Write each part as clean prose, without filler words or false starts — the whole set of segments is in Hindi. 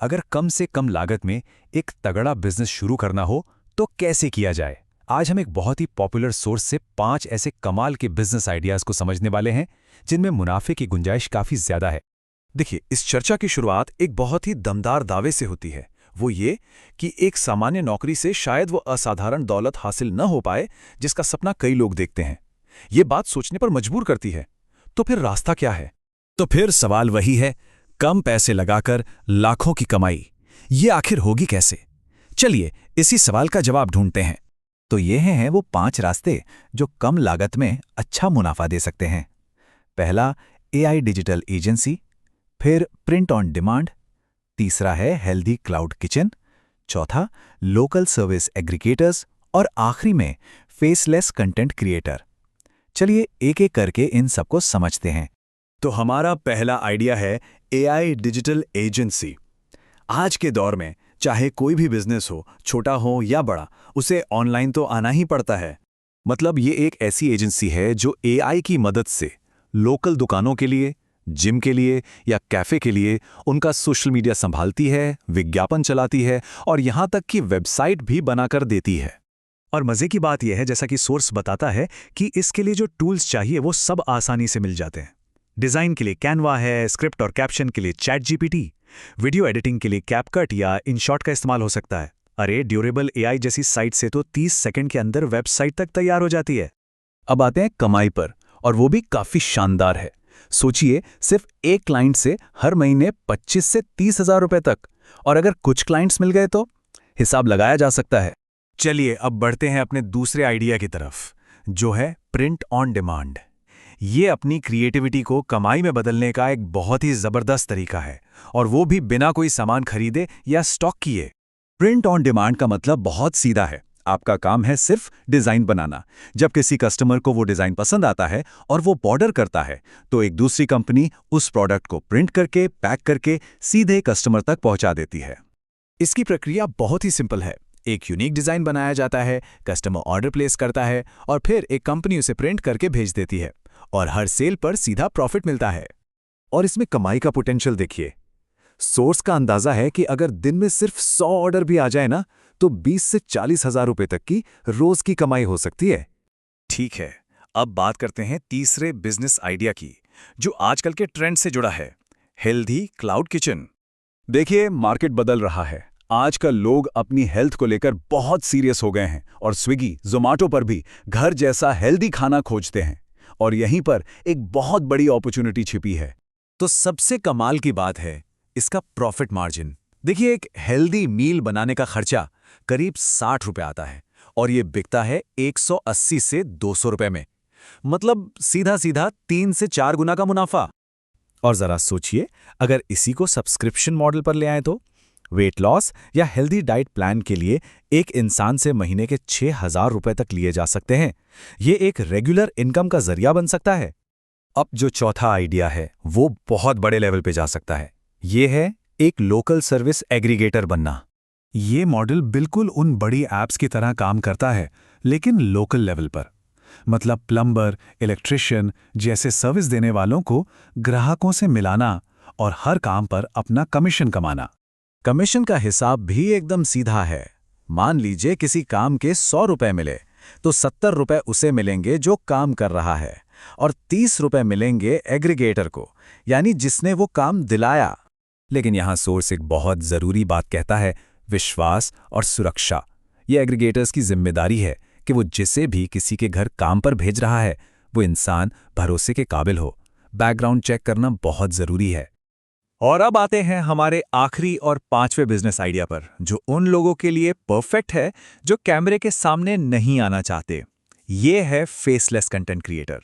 अगर कम से कम लागत में एक तगड़ा बिजनेस शुरू करना हो तो कैसे किया जाए। आज हम एक बहुत ही पॉपुलर सोर्स से 5 ऐसे कमाल के बिजनेस आइडियाज को समझने वाले हैं जिनमें मुनाफे की गुंजाइश काफी ज्यादा है। देखिए, इस चर्चा की शुरुआत एक बहुत ही दमदार दावे से होती है। वो ये कि एक सामान्य नौकरी से शायद वो असाधारण दौलत हासिल न हो पाए जिसका सपना कई लोग देखते हैं। ये बात सोचने पर मजबूर करती है। तो फिर रास्ता क्या है? तो फिर सवाल वही है, कम पैसे लगाकर लाखों की कमाई, ये आखिर होगी कैसे? चलिए इसी सवाल का जवाब ढूंढते हैं। तो ये हैं वो 5 रास्ते जो कम लागत में अच्छा मुनाफा दे सकते हैं। पहला, एआई डिजिटल एजेंसी। फिर प्रिंट ऑन डिमांड। तीसरा है हेल्दी क्लाउड किचन। चौथा, लोकल सर्विस एग्रीगेटर्स। और आखिरी में फेसलेस कंटेंट क्रिएटर। चलिए एक एक करके इन सबको समझते हैं। तो हमारा पहला आइडिया है एआई डिजिटल एजेंसी। आज के दौर में चाहे कोई भी बिजनेस हो, छोटा हो या बड़ा, उसे ऑनलाइन तो आना ही पड़ता है। मतलब ये एक ऐसी एजेंसी है जो एआई की मदद से लोकल दुकानों के लिए, जिम के लिए या कैफे के लिए उनका सोशल मीडिया संभालती है, विज्ञापन चलाती है और यहां तक कि वेबसाइट भी बनाकर देती है। और मजे की बात यह है, जैसा कि सोर्स बताता है, कि इसके लिए जो टूल्स चाहिए वो सब आसानी से मिल जाते हैं। डिजाइन के लिए कैनवा है, स्क्रिप्ट और कैप्शन के लिए चैट जीपीटी, वीडियो एडिटिंग के लिए कैपकट या इनशॉट का इस्तेमाल हो सकता है। अरे, ड्यूरेबल एआई जैसी साइट से तो 30 सेकंड के अंदर वेबसाइट तक तैयार हो जाती है। अब आते हैं कमाई पर, और वो भी काफी शानदार है। सोचिए, सिर्फ एक क्लाइंट से हर महीने 25 से 30 हजार रुपए तक, और अगर कुछ क्लाइंट्स मिल गए तो हिसाब लगाया जा सकता है। चलिए अब बढ़ते हैं अपने दूसरे आइडिया की तरफ, जो है प्रिंट ऑन डिमांड। ये अपनी क्रिएटिविटी को कमाई में बदलने का एक बहुत ही जबरदस्त तरीका है, और वो भी बिना कोई सामान खरीदे या स्टॉक किए। प्रिंट ऑन डिमांड का मतलब बहुत सीधा है। आपका काम है सिर्फ डिजाइन बनाना। जब किसी कस्टमर को वो डिजाइन पसंद आता है और वो ऑर्डर करता है, तो एक दूसरी कंपनी उस प्रोडक्ट को प्रिंट करके, पैक करके सीधे कस्टमर तक पहुंचा देती है। इसकी प्रक्रिया बहुत ही सिंपल है। एक यूनिक डिजाइन बनाया जाता है, कस्टमर ऑर्डर प्लेस करता है और फिर एक कंपनी उसे प्रिंट करके भेज देती है, और हर सेल पर सीधा प्रॉफिट मिलता है। और इसमें कमाई का पोटेंशियल देखिए। सोर्स का अंदाजा है कि अगर दिन में सिर्फ 100 ऑर्डर भी आ जाए ना, तो 20 से 40 हजार रुपए तक की रोज की कमाई हो सकती है। ठीक है, अब बात करते हैं तीसरे बिजनेस आइडिया की, जो आजकल के ट्रेंड से जुड़ा है, हेल्दी क्लाउड किचन। देखिए, मार्केट बदल रहा है। आजकल लोग अपनी हेल्थ को लेकर बहुत सीरियस हो गए हैं, और स्विगी, जोमेटो पर भी घर जैसा हेल्दी खाना खोजते हैं। और यहीं पर एक बहुत बड़ी अपॉर्चुनिटी छिपी है। तो सबसे कमाल की बात है इसका प्रॉफिट मार्जिन। देखिए, एक हेल्दी मील बनाने का खर्चा करीब 60 रुपए आता है, और ये बिकता है 180 से 200 रुपए में। मतलब सीधा सीधा 3 से 4 गुना का मुनाफा। और जरा सोचिए, अगर इसी को सब्सक्रिप्शन मॉडल पर ले आए तो वेट लॉस या हेल्दी डाइट प्लान के लिए एक इंसान से महीने के 6,000 रुपए तक लिए जा सकते हैं। ये एक रेगुलर इनकम का जरिया बन सकता है। अब जो चौथा आइडिया है वो बहुत बड़े लेवल पे जा सकता है। ये है एक लोकल सर्विस एग्रीगेटर बनना। ये मॉडल बिल्कुल उन बड़ी ऐप्स की तरह काम करता है, लेकिन लोकल लेवल पर। मतलब प्लम्बर, इलेक्ट्रिशियन जैसे सर्विस देने वालों को ग्राहकों से मिलाना और हर काम पर अपना कमीशन कमाना। कमीशन का हिसाब भी एकदम सीधा है। मान लीजिए किसी काम के 100 रुपए मिले, तो 70 रुपए उसे मिलेंगे जो काम कर रहा है, और 30 रुपए मिलेंगे एग्रीगेटर को, यानी जिसने वो काम दिलाया। लेकिन यहाँ सोर्स एक बहुत जरूरी बात कहता है, विश्वास और सुरक्षा। ये एग्रीगेटर्स की जिम्मेदारी है कि वो जिसे भी किसी के घर काम पर भेज रहा है, वो इंसान भरोसे के काबिल हो। बैकग्राउंड चेक करना बहुत जरूरी है। और अब आते हैं हमारे आखिरी और 5वें बिजनेस आइडिया पर, जो उन लोगों के लिए परफेक्ट है जो कैमरे के सामने नहीं आना चाहते। ये है फेसलेस कंटेंट क्रिएटर।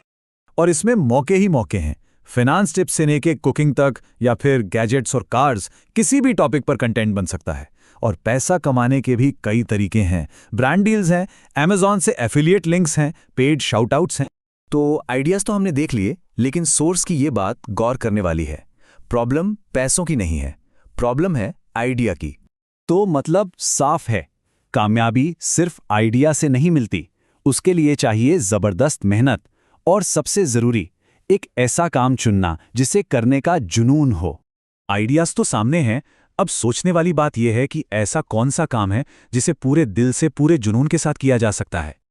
और इसमें मौके ही मौके हैं। फाइनेंस टिप्स से लेके कुकिंग तक, या फिर गैजेट्स और कार्स, किसी भी टॉपिक पर कंटेंट बन सकता है। और पैसा कमाने के भी कई तरीके हैं। ब्रांड डील्स हैं, Amazon से एफिलिएट लिंक्स हैं, पेड शाउटआउट्स हैं। तो आइडियाज तो हमने देख लिए, लेकिन सोर्स की ये बात गौर करने वाली है। प्रॉब्लम पैसों की नहीं है, प्रॉब्लम है आइडिया की। तो मतलब साफ है, कामयाबी सिर्फ आइडिया से नहीं मिलती। उसके लिए चाहिए जबरदस्त मेहनत, और सबसे जरूरी एक ऐसा काम चुनना जिसे करने का जुनून हो। आइडियाज तो सामने हैं, अब सोचने वाली बात यह है कि ऐसा कौन सा काम है जिसे पूरे दिल से पूरे जुनून के साथ किया जा सकता है।